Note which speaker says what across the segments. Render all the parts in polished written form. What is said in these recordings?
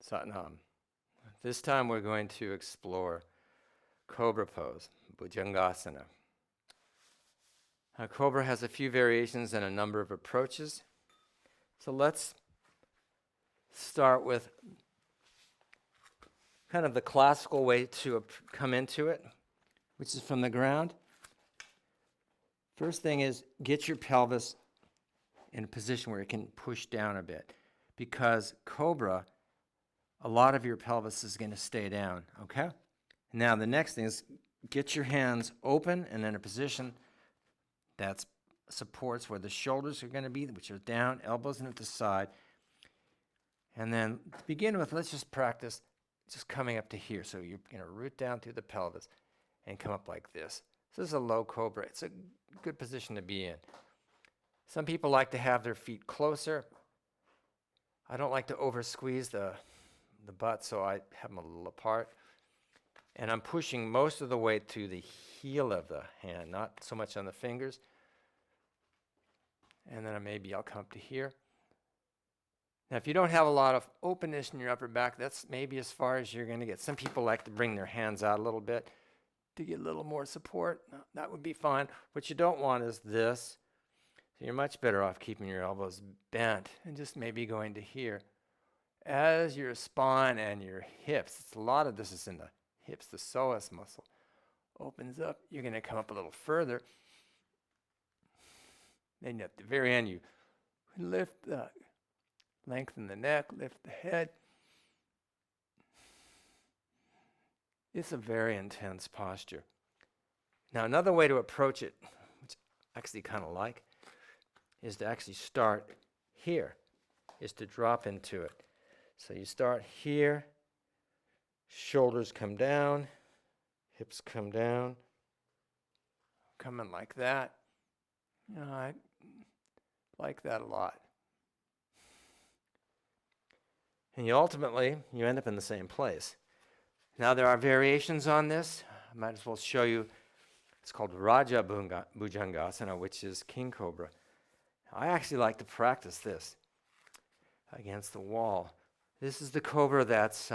Speaker 1: Satnam. This time we're going to explore Cobra Pose, Bhujangasana. Cobra has a few variations and a number of approaches. So let's start with kind of the classical way to come into it, which is from the ground. First thing is get your pelvis in a position where it can push down a bit, because Cobra, a lot of your pelvis is going to stay down, okay? Now the next thing is get your hands open and in a position that supports where the shoulders are going to be, which are down, elbows in at the side. And then to begin with, let's just practice just coming up to here. So you're going to root down through the pelvis and come up like this. So this is a low cobra. It's a good position to be in. Some people like to have their feet closer. I don't like to over squeeze the butt, so I have them a little apart. And I'm pushing most of the way to the heel of the hand, not so much on the fingers. And then maybe I'll come up to here. Now, if you don't have a lot of openness in your upper back, that's maybe as far as you're going to get. Some people like to bring their hands out a little bit to get a little more support. That would be fine. What you don't want is this. So you're much better off keeping your elbows bent and just maybe going to here. As your spine and your hips, a lot of this is in the hips, the psoas muscle, opens up, you're going to come up a little further. Then at the very end, you lift the, lengthen the neck, lift the head. It's a very intense posture. Now, another way to approach it, which I actually kind of like, is to actually start here, is to drop into it. So you start here, shoulders come down, hips come down, come in like that. You know, I like that a lot. And you end up in the same place. Now there are variations on this. I might as well show you. It's called Raja Bhujangasana, which is King Cobra. I actually like to practice this against the wall. This is the Cobra that's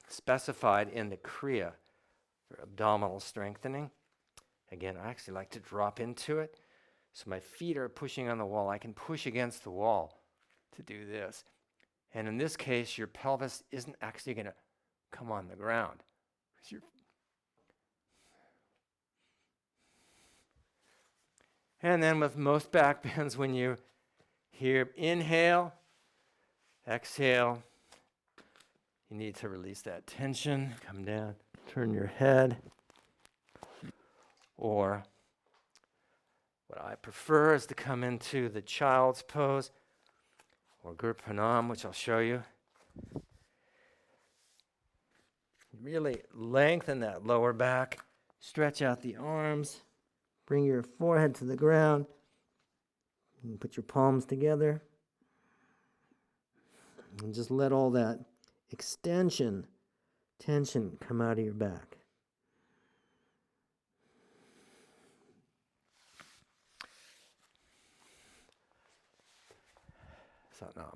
Speaker 1: specified in the Kriya for abdominal strengthening. Again, I actually like to drop into it. So my feet are pushing on the wall. I can push against the wall to do this. And in this case, your pelvis isn't actually going to come on the ground. And then with most back bends, when you hear inhale, exhale, you need to release that tension, come down, turn your head. Or what I prefer is to come into the child's pose, or Guruprem, which I'll show you. Really lengthen that lower back, stretch out the arms, bring your forehead to the ground, and put your palms together, and just let all that extension, tension come out of your back. Satnam.